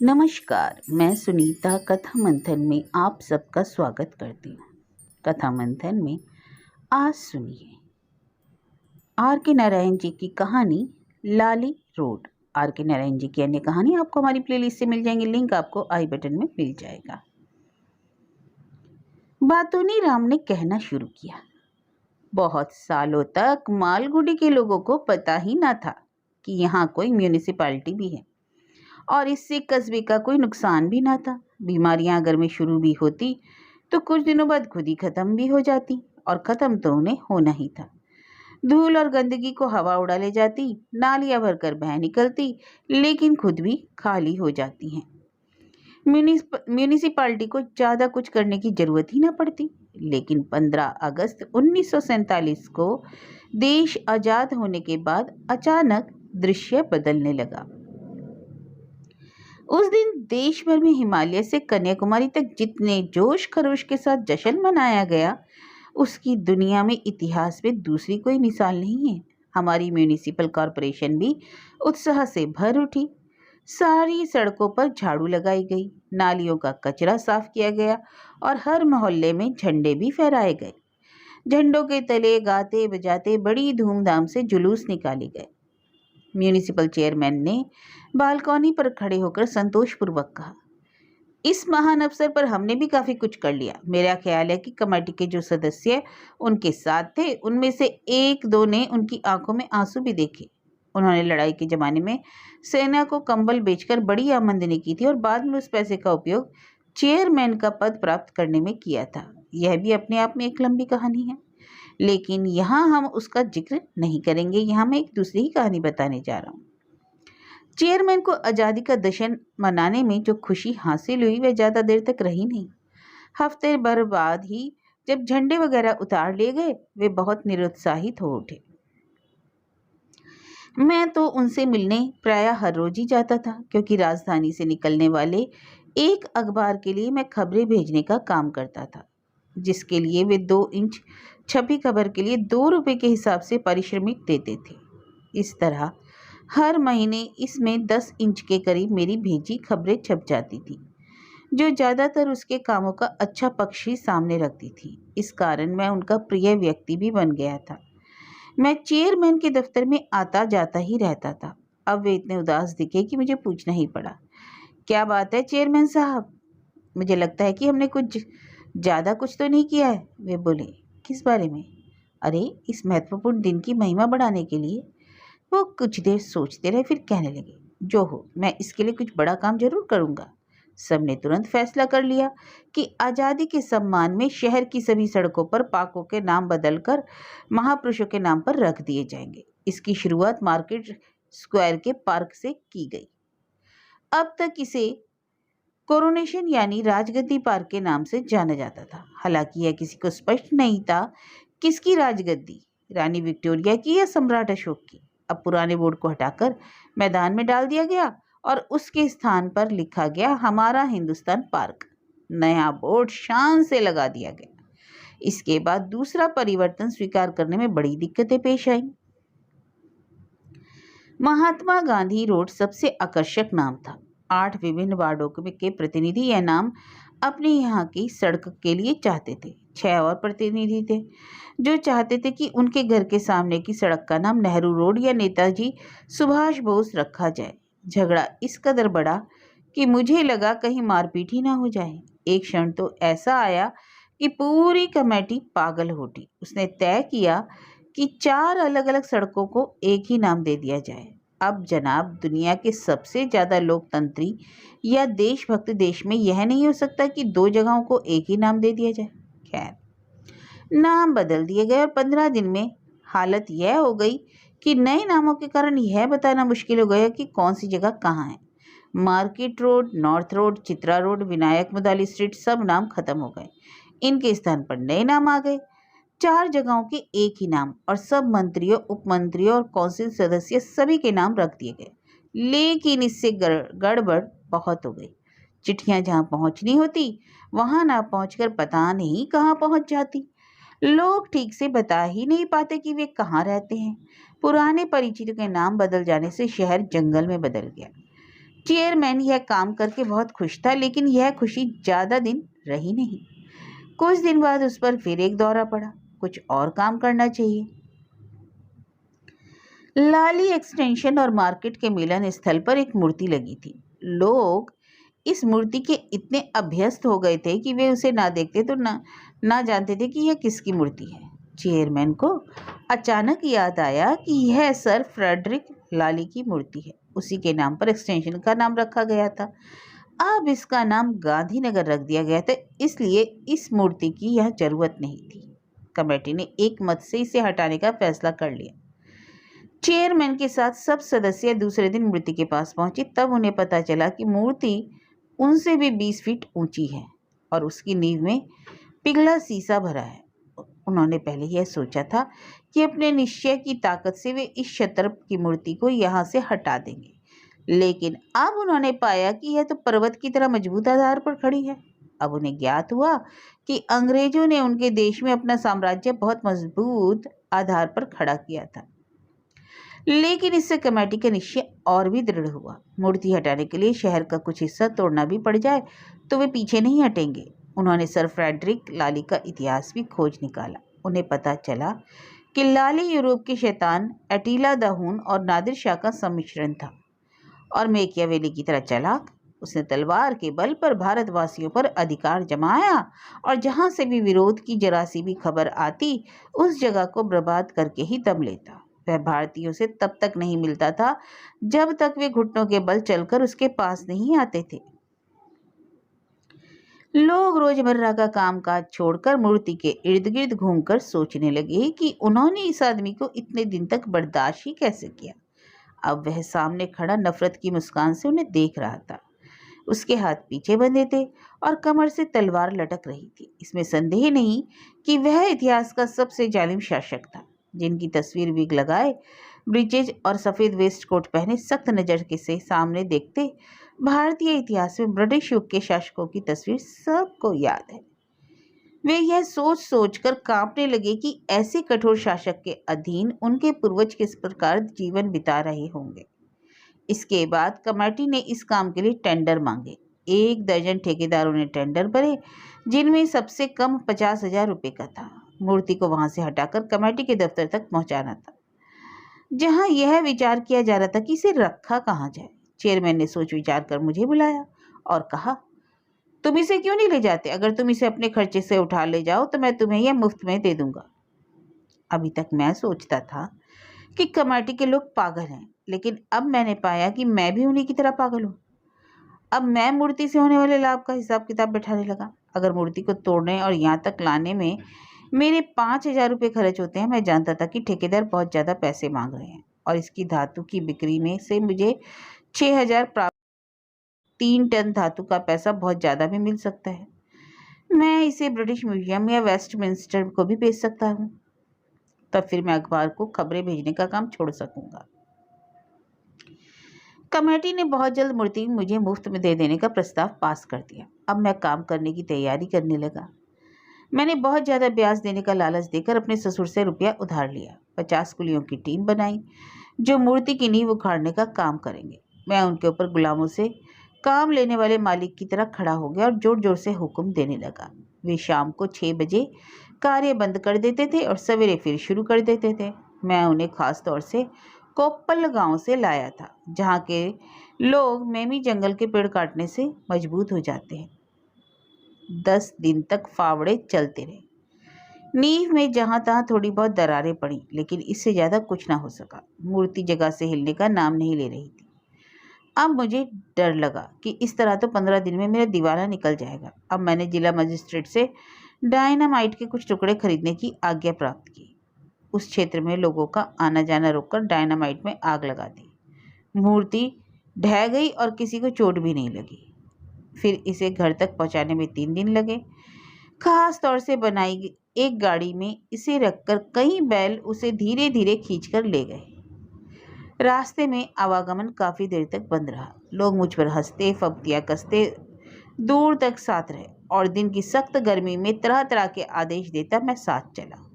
नमस्कार, मैं सुनीता कथा मंथन में आप सबका स्वागत करती हूँ। कथा मंथन में आज सुनिए आर के नारायण जी की कहानी लाली रोड। आर के नारायण जी की अन्य कहानी आपको हमारी प्लेलिस्ट से मिल जाएंगी, लिंक आपको आई बटन में मिल जाएगा। बातूनी राम ने कहना शुरू किया, बहुत सालों तक मालगुडी के लोगों को पता ही ना था कि यहाँ कोई म्यूनिसिपैलिटी भी है और इससे कस्बे का कोई नुकसान भी ना था। बीमारियां अगर में शुरू भी होती तो कुछ दिनों बाद खुद ही खत्म भी हो जाती, और खत्म तो उन्हें होना ही था। धूल और गंदगी को हवा उड़ा ले जाती, नालियां भरकर बह निकलती, लेकिन खुद भी खाली हो जाती हैं। म्यूनिसिपालिटी को ज़्यादा कुछ करने की जरूरत ही ना पड़ती। लेकिन 15 अगस्त 1947 को देश आज़ाद होने के बाद अचानक दृश्य बदलने लगा। उस दिन देश भर में हिमालय से कन्याकुमारी तक जितने जोश खरोश के साथ जश्न मनाया गया, उसकी दुनिया में इतिहास में दूसरी कोई मिसाल नहीं है। हमारी म्यूनिसिपल कॉरपोरेशन भी उत्साह से भर उठी। सारी सड़कों पर झाड़ू लगाई गई, नालियों का कचरा साफ किया गया और हर मोहल्ले में झंडे भी फहराए गए। झंडों के तले गाते बजाते बड़ी धूमधाम से जुलूस निकाले गए। म्यूनिसिपल चेयरमैन ने बालकनी पर खड़े होकर संतोषपूर्वक कहा, इस महान अवसर पर हमने भी काफी कुछ कर लिया। मेरा ख्याल है कि कमेटी के जो सदस्य उनके साथ थे, उनमें से एक दो ने उनकी आंखों में आंसू भी देखे। उन्होंने लड़ाई के जमाने में सेना को कंबल बेचकर बड़ी आमदनी की थी और बाद में उस पैसे का उपयोग चेयरमैन का पद प्राप्त करने में किया था। यह भी अपने आप में एक लंबी कहानी है, लेकिन यहाँ हम उसका जिक्र नहीं करेंगे। यहाँ मैं एक दूसरी ही कहानी बताने जा रहा हूँ। चेयरमैन को आज़ादी का जश्न मनाने में जो खुशी हासिल हुई वह ज़्यादा देर तक रही नहीं। हफ्ते भर बाद ही जब झंडे वगैरह उतार लिए गए, वे बहुत निरुत्साहित हो उठे। मैं तो उनसे मिलने प्रायः हर रोज ही जाता था, क्योंकि राजधानी से निकलने वाले एक अखबार के लिए मैं खबरें भेजने का काम करता था, जिसके लिए वे 2 इंच छपी खबर के लिए 2 रुपये के हिसाब से पारिश्रमिक देते थे। इस तरह हर महीने इसमें 10 इंच के करीब मेरी भेजी खबरें छप जाती थी, जो ज़्यादातर उसके कामों का अच्छा पक्ष ही सामने रखती थी। इस कारण मैं उनका प्रिय व्यक्ति भी बन गया था। मैं चेयरमैन के दफ्तर में आता जाता ही रहता था। अब वे इतने उदास दिखे कि मुझे पूछना ही पड़ा, क्या बात है चेयरमैन साहब? मुझे लगता है कि हमने कुछ ज़्यादा कुछ तो नहीं किया है। वे बोले, किस बारे में? अरे, इस महत्वपूर्ण दिन की महिमा बढ़ाने के लिए। वो कुछ देर सोचते रहे, फिर कहने लगे, जो हो, मैं इसके लिए कुछ बड़ा काम जरूर करूंगा। सबने तुरंत फैसला कर लिया कि आज़ादी के सम्मान में शहर की सभी सड़कों पर पार्कों के नाम बदलकर महापुरुषों के नाम पर रख दिए जाएंगे। इसकी शुरुआत मार्केट स्क्वायर के पार्क से की गई। अब तक इसे कोरोनेशन यानी राजगद्दी पार्क के नाम से जाना जाता था। हालांकि यह किसी को स्पष्ट नहीं था किसकी राजगद्दी, रानी विक्टोरिया की या सम्राट अशोक की। अब पुराने बोर्ड को हटाकर मैदान में डाल दिया गया और उसके स्थान पर लिखा गया हमारा हिंदुस्तान पार्क। नया बोर्ड शान से लगा दिया गया। इसके बाद दूसरा परिवर्तन स्वीकार करने में बड़ी दिक्कतें पेश आई। महात्मा गांधी रोड सबसे आकर्षक नाम था। 8 विभिन्न वार्डों के प्रतिनिधि यह नाम अपने यहाँ की सड़क के लिए चाहते थे। 6 और प्रतिनिधि थे जो चाहते थे कि उनके घर के सामने की सड़क का नाम नेहरू रोड या नेताजी सुभाष बोस रखा जाए। झगड़ा इस कदर बढ़ा कि मुझे लगा कहीं मारपीट ही ना हो जाए। एक क्षण तो ऐसा आया कि पूरी कमेटी पागल हो उठी। उसने तय किया कि 4 अलग अलग सड़कों को एक ही नाम दे दिया जाए। अब जनाब, दुनिया के सबसे ज़्यादा लोकतंत्री या देशभक्त देश में यह नहीं हो सकता कि 2 जगहों को एक ही नाम दे दिया जाए। खैर, नाम बदल दिए गए और 15 दिन में हालत यह हो गई कि नए नामों के कारण यह बताना मुश्किल हो गया कि कौन सी जगह कहाँ है। Market road, north road, Chitra road, Vinayak Mudali street, सब नाम खत्म हो गए। इनके स्थान पर नए नाम आ गए। 4 जगहों के एक ही नाम, और सब मंत्रियों, उपमंत्रियों और कौंसिल सदस्य सभी के नाम रख दिए गए। लेकिन इससे गड़बड़ बहुत हो गई। चिट्ठियां जहां पहुंचनी होती वहां ना पहुंचकर पता नहीं कहां पहुंच जाती। लोग ठीक से बता ही नहीं पाते कि वे कहाँ रहते हैं। पुराने परिचितों के नाम बदल जाने से शहर जंगल में बदल गया। चेयरमैन यह काम करके बहुत खुश था, लेकिन यह खुशी ज्यादा दिन रही नहीं। कुछ दिन बाद उस पर फिर एक दौरा पड़ा। कुछ और काम करना चाहिए। लाली एक्सटेंशन और मार्केट के मिलन स्थल पर एक मूर्ति लगी थी। लोग इस मूर्ति के इतने अभ्यस्त हो गए थे कि वे उसे ना देखते तो ना जानते थे कि यह किसकी मूर्ति है। चेयरमैन को अचानक याद आया कि यह सर फ्रेडरिक लाली की मूर्ति है। उसी के नाम पर एक्सटेंशन का नाम रखा गया था। अब इसका नाम गांधीनगर रख दिया गया था, इसलिए इस मूर्ति की यह जरूरत नहीं थी। कमेटी ने एक मत से इसे हटाने का फैसला कर लिया। चेयरमैन के साथ सब सदस्य दूसरे दिन मूर्ति के पास पहुंचे। तब उन्हें पता चला कि मूर्ति उनसे भी 20 फीट ऊंची है और उसकी नींव में पिघला शीशा भरा है। उन्होंने पहले यह सोचा था कि अपने निश्चय की ताकत से वे इस क्षत्रप की मूर्ति को यहाँ से हटा देंगे, लेकिन अब उन्होंने पाया कि यह तो पर्वत की तरह मजबूत आधार पर खड़ी है। अब उन्हें ज्ञात हुआ कि अंग्रेजों ने उनके देश में अपना साम्राज्य बहुत मजबूत आधार पर खड़ा किया था। लेकिन इससे कमेटी का निश्चय और भी दृढ़ हुआ। मूर्ति हटाने के लिए शहर का कुछ हिस्सा तोड़ना भी पड़ जाए तो वे पीछे नहीं हटेंगे। उन्होंने सर फ्रेडरिक लाली का इतिहास भी खोज निकाला। उन्हें पता चला कि लाली यूरोप के शैतान एटीला द हून और नादिर शाह का सम्मिश्रण था और मेकियावेली की तरह चालाक। उसने तलवार के बल पर भारतवासियों पर अधिकार जमाया और जहां से भी विरोध की जरा सी भी खबर आती उस जगह को बर्बाद करके ही दम लेता। वह भारतीयों से तब तक नहीं मिलता था जब तक वे घुटनों के बल चलकर उसके पास नहीं आते थे। लोग रोजमर्रा का कामकाज छोड़कर मूर्ति के इर्द गिर्द घूमकर सोचने लगे कि उन्होंने इस आदमी को इतने दिन तक बर्दाश्त ही कैसे किया। अब वह सामने खड़ा नफरत की मुस्कान से उन्हें देख रहा था। उसके हाथ पीछे बंधे थे और कमर से तलवार लटक रही थी। इसमें संदेह नहीं कि वह इतिहास का सबसे जालिम शासक था, जिनकी तस्वीर विग लगाए, ब्रीचेज और सफेद वेस्ट कोट पहने सख्त नजर के से सामने देखते भारतीय इतिहास में ब्रिटिश युग के शासकों की तस्वीर सबको याद है। वे यह सोच सोच कर कांपने लगे कि ऐसे कठोर शासक के अधीन उनके पूर्वज किस प्रकार जीवन बिता रहे होंगे। इसके बाद कमेटी ने इस काम के लिए टेंडर मांगे। 1 दर्जन ठेकेदारों ने टेंडर भरे, जिनमें सबसे कम 50,000 रुपये का था। मूर्ति को वहां से हटाकर कमेटी के दफ्तर तक पहुंचाना था, जहां यह विचार किया जा रहा था कि इसे रखा कहाँ जाए। चेयरमैन ने सोच विचार कर मुझे बुलाया और कहा, तुम इसे क्यों नहीं ले जाते? अगर तुम इसे अपने खर्चे से उठा ले जाओ तो मैं तुम्हें यह मुफ्त में दे दूंगा। अभी तक मैं सोचता था कि कमेटी के लोग पागल हैं, लेकिन अब मैंने पाया कि मैं भी उन्हीं की तरह पागल हूँ। अब मैं मूर्ति से होने वाले लाभ का हिसाब किताब बैठाने लगा। अगर मूर्ति को तोड़ने और यहाँ तक लाने में मेरे 5,000 रुपये खर्च होते हैं, मैं जानता था कि ठेकेदार बहुत ज़्यादा पैसे मांग रहे हैं और इसकी धातु की बिक्री में से मुझे 6,000 प्राप्त। 3 टन धातु का पैसा बहुत ज़्यादा भी मिल सकता है। मैं इसे ब्रिटिश म्यूजियम या वेस्टमिंस्टर को भी बेच सकता हूँ। तब फिर मैं अखबार को खबरें भेजने का काम छोड़ सकूंगा। कमेटी ने बहुत जल्द मूर्ति मुझे मुफ्त में दे देने का प्रस्ताव पास कर दिया। अब मैं काम करने की तैयारी करने लगा। मैंने बहुत ज़्यादा ब्याज देने का लालच देकर अपने ससुर से रुपया उधार लिया। 50 कुलियों की टीम बनाई जो मूर्ति की नींव उखाड़ने का काम करेंगे। मैं उनके ऊपर गुलामों से काम लेने वाले मालिक की तरह खड़ा हो गया और जोर जोर से हुक्म देने लगा। वे शाम को 6 बजे कार्य बंद कर देते थे और सवेरे फिर शुरू कर देते थे। मैं उन्हें खास तौर से कोप्पल गांव से लाया था, जहाँ के लोग मेमी जंगल के पेड़ काटने से मजबूत हो जाते हैं। 10 दिन तक फावड़े चलते रहे। नींव में जहाँ तहाँ थोड़ी बहुत दरारें पड़ी, लेकिन इससे ज़्यादा कुछ ना हो सका। मूर्ति जगह से हिलने का नाम नहीं ले रही थी। अब मुझे डर लगा कि इस तरह तो 15 दिन में मेरा दिवाला निकल जाएगा। अब मैंने जिला मजिस्ट्रेट से डायनामाइट के कुछ टुकड़े खरीदने की आज्ञा प्राप्त की। उस क्षेत्र में लोगों का आना जाना रोककर डायनामाइट में आग लगा दी। मूर्ति ढह गई और किसी को चोट भी नहीं लगी। फिर इसे घर तक पहुंचाने में 3 दिन लगे। खास तौर से बनाई गई एक गाड़ी में इसे रखकर कई बैल उसे धीरे धीरे खींचकर ले गए। रास्ते में आवागमन काफी देर तक बंद रहा। लोग मुझ पर हंसते, फब्तियां कसते दूर तक साथ रहे और दिन की सख्त गर्मी में तरह तरह के आदेश देता मैं साथ चला।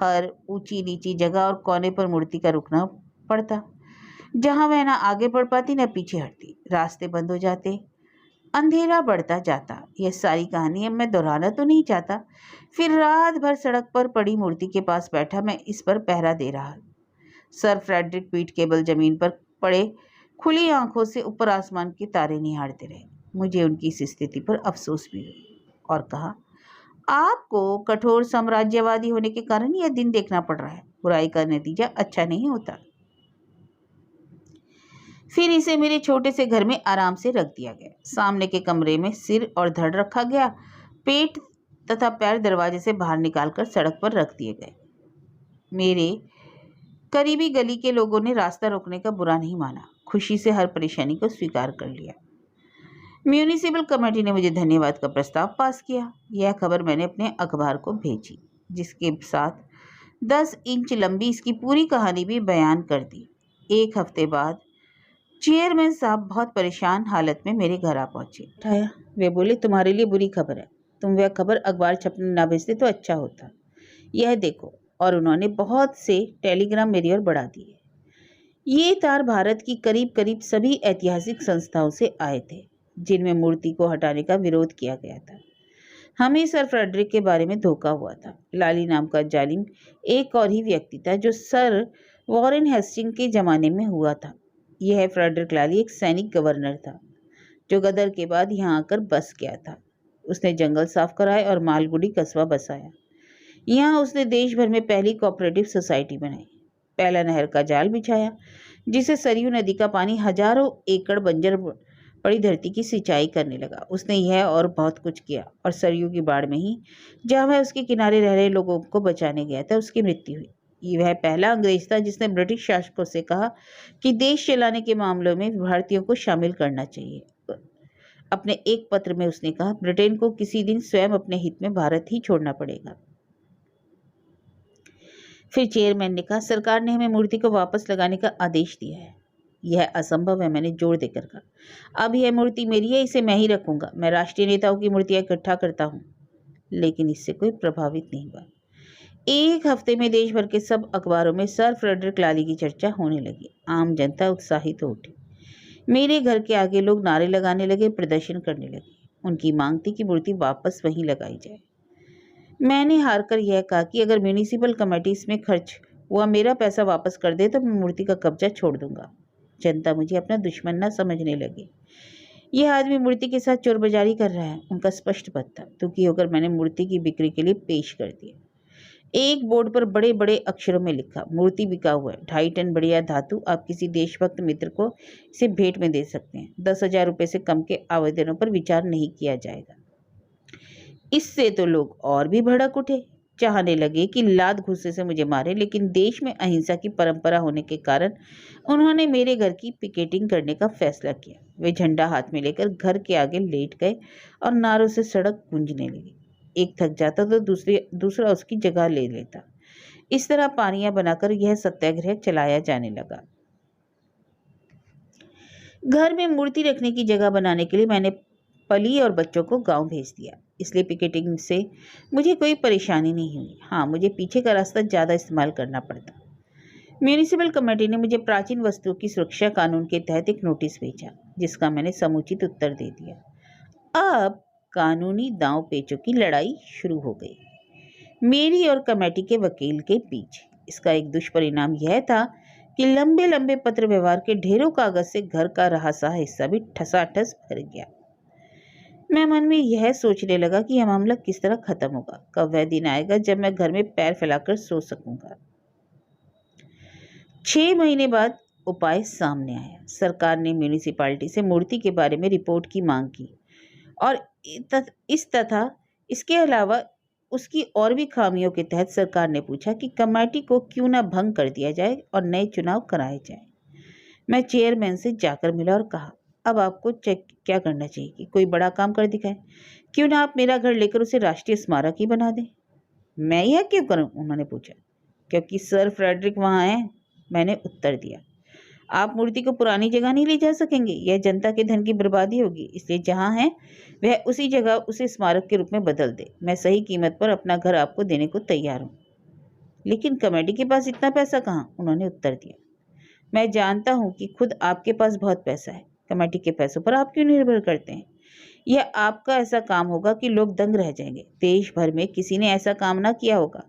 हर ऊंची नीची जगह और कोने पर मूर्ति का रुकना पड़ता। जहां वह ना आगे बढ़ पाती न पीछे हटती। रास्ते बंद हो जाते, अंधेरा बढ़ता जाता। यह सारी कहानी अब मैं दोहराना तो नहीं चाहता। फिर रात भर सड़क पर पड़ी मूर्ति के पास बैठा मैं इस पर पहरा दे रहा। सर फ्रेडरिक पीठ केबल जमीन पर पड़े खुली आंखों से ऊपर आसमान के तारे निहारते रहे। मुझे उनकी इस स्थिति पर अफसोस भी हुआ और कहा, आपको कठोर साम्राज्यवादी होने के कारण यह दिन देखना पड़ रहा है। बुराई का नतीजा अच्छा नहीं होता। फिर इसे मेरे छोटे से घर में आराम से रख दिया गया। सामने के कमरे में सिर और धड़ रखा गया। पेट तथा पैर दरवाजे से बाहर निकालकर सड़क पर रख दिए गए। मेरे करीबी गली के लोगों ने रास्ता रोकने का बुरा नहीं माना, खुशी से हर परेशानी को स्वीकार कर लिया। म्यूनिसिपल कमेटी ने मुझे धन्यवाद का प्रस्ताव पास किया। यह खबर मैंने अपने अखबार को भेजी, जिसके साथ 10 इंच लंबी इसकी पूरी कहानी भी बयान कर दी। एक हफ्ते बाद चेयरमैन साहब बहुत परेशान हालत में मेरे घर आ पहुंचे। उठाया, वे बोले, तुम्हारे लिए बुरी खबर है। तुम वह खबर अखबार छपने ना भेजते तो अच्छा होता। यह देखो। और उन्होंने बहुत से टेलीग्राम मेरी ओर बढ़ा दिए। ये तार भारत की करीब करीब सभी ऐतिहासिक संस्थाओं से आए थे, जिनमें मूर्ति को हटाने का विरोध किया गया था। हमें सर फ्रेडरिक के बारे में धोखा हुआ था। लाली नाम का जालिम एक और ही व्यक्ति था, जो सर वॉरेन हेस्टिंग के जमाने में हुआ था। यह फ्रेडरिक लाली एक सैनिक गवर्नर था, जो गदर के बाद यहाँ आकर बस गया था। उसने जंगल साफ कराए और मालगुडी कस्बा बसाया। यहाँ उसने देश भर में पहली कोऑपरेटिव सोसाइटी बनाई, पहला नहर का जाल बिछाया, जिसे सरयू नदी का पानी हजारों एकड़ बंजर पड़ी धरती की सिंचाई करने लगा। उसने यह और बहुत कुछ किया, और सरयू की बाढ़ में ही, जहाँ वह उसके किनारे रह रहे लोगों को बचाने गया था, उसकी मृत्यु हुई। ये वह पहला अंग्रेज था जिसने ब्रिटिश शासकों से कहा कि देश चलाने के मामलों में भारतीयों को शामिल करना चाहिए। अपने एक पत्र में उसने कहा, ब्रिटेन को किसी दिन स्वयं अपने हित में भारत ही छोड़ना पड़ेगा। फिर चेयरमैन ने कहा, सरकार ने हमें मूर्ति को वापस लगाने का आदेश दिया है। यह असंभव है, मैंने जोर देकर कहा। अब यह मूर्ति मेरी है, इसे मैं ही रखूंगा। मैं राष्ट्रीय नेताओं की मूर्तियां इकट्ठा करता हूँ। लेकिन इससे कोई प्रभावित नहीं हुआ। एक हफ्ते में देश भर के सब अखबारों में सर फ्रेडरिक लाली की चर्चा होने लगी। आम जनता उत्साहित हो उठी। मेरे घर के आगे लोग नारे लगाने लगे, प्रदर्शन करने लगे। उनकी मांग थी कि मूर्ति वापस वहीं लगाई जाए। मैंने हारकर यह कहा कि अगर म्यूनिसिपल कमेटी इसमें खर्च हुआ मेरा पैसा वापस कर दे तो मैं मूर्ति का कब्जा छोड़ दूंगा। जनता मुझे अपना दुश्मन न समझने लगे। यह आदमी मूर्ति के साथ चोरबाजारी कर रहा है, उनका स्पष्ट पद था। दुखी होकर मैंने मूर्ति की बिक्री के लिए पेश कर दिया। एक बोर्ड पर बड़े बड़े अक्षरों में लिखा, मूर्ति बिका हुआ है, 2.5 टन बढ़िया धातु। आप किसी देशभक्त मित्र को इसे भेंट में दे सकते हैं। 10,000 रुपये से कम के आवेदनों पर विचार नहीं किया जाएगा। इससे तो लोग और भी भड़क उठे, चाहने लगे कि लात घुस्से से मुझे मारे। लेकिन देश में अहिंसा की परंपरा होने के कारण उन्होंने मेरे घर की पिकेटिंग करने का फैसला किया। वे झंडा हाथ में लेकर घर के आगे लेट गए और नारों से सड़क गूंजने लगी। एक थक जाता तो दूसरा उसकी जगह ले लेता। इस तरह पानियां बनाकर यह सत्याग्रह चलाया जाने लगा। घर में मूर्ति रखने की जगह बनाने के लिए मैंने पली और बच्चों को गांव भेज दिया। इसलिए पिकेटिंग से मुझे कोई परेशानी नहीं हुई। हाँ, मुझे पीछे का रास्ता ज़्यादा इस्तेमाल करना पड़ता। म्यूनिसिपल कमेटी ने मुझे प्राचीन वस्तुओं की सुरक्षा कानून के तहत एक नोटिस भेजा, जिसका मैंने समुचित उत्तर दे दिया। अब कानूनी दांव पेचों की लड़ाई शुरू हो गई, मेरी और कमेटी के वकील के बीच। इसका एक दुष्परिणाम यह था कि लंबे लंबे पत्र व्यवहार के ढेरों कागज से घर का रहा सा हिस्सा भी ठसाठस भर गया। मैं मन में यह सोचने लगा कि यह मामला किस तरह खत्म होगा। कब वह दिन आएगा जब मैं घर में पैर फैलाकर सो सकूंगा। 6 महीने बाद उपाय सामने आया। सरकार ने म्यूनिसिपैलिटी से मूर्ति के बारे में रिपोर्ट की मांग की, और इसके अलावा उसकी और भी खामियों के तहत सरकार ने पूछा कि कमेटी को क्यों ना भंग कर दिया जाए और नए चुनाव कराए जाए। मैं चेयरमैन से जाकर मिला और कहा, अब आपको क्या करना चाहिए कि कोई बड़ा काम कर दिखाए। क्यों ना आप मेरा घर लेकर उसे राष्ट्रीय स्मारक ही बना दें। मैं यह क्यों करूं, उन्होंने पूछा। क्योंकि सर फ्रेडरिक वहां है, मैंने उत्तर दिया। आप मूर्ति को पुरानी जगह नहीं ले जा सकेंगे, यह जनता के धन की बर्बादी होगी। इसलिए जहां है वह उसी जगह उसे स्मारक के रूप में बदल दे। मैं सही कीमत पर अपना घर आपको देने को तैयार हूं। लेकिन कमेटी के पास इतना पैसा कहाँ, उन्होंने उत्तर दिया। मैं जानता हूँ कि खुद आपके पास बहुत पैसा है, कमेटी के पैसों पर आप क्यों निर्भर करते हैं? यह आपका ऐसा काम होगा कि लोग दंग रह जाएंगे। देश भर में किसी ने ऐसा काम ना किया होगा।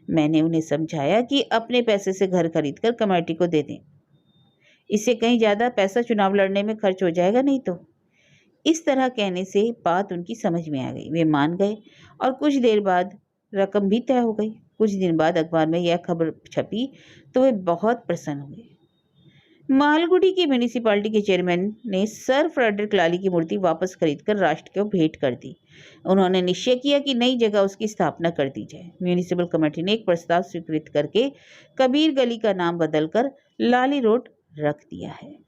मैंने उन्हें समझाया कि अपने पैसे से घर खरीदकर कमेटी को दे दें। इससे कहीं ज़्यादा पैसा चुनाव लड़ने में खर्च हो जाएगा नहीं तो। इस तरह कहने से बात उनकी समझ में आ गई। वे मान गए और कुछ देर बाद रकम भी तय हो गई। कुछ दिन बाद अखबार में यह खबर छपी तो वे बहुत प्रसन्न हुए। मालगुडी की म्यूनिसिपालिटी के चेयरमैन ने सर फ्रेडरिक लाली की मूर्ति वापस खरीदकर राष्ट्र को भेंट कर दी। उन्होंने निश्चय किया कि नई जगह उसकी स्थापना कर दी जाए। म्यूनिसिपल कमेटी ने एक प्रस्ताव स्वीकृत करके कबीर गली का नाम बदलकर लाली रोड रख दिया है।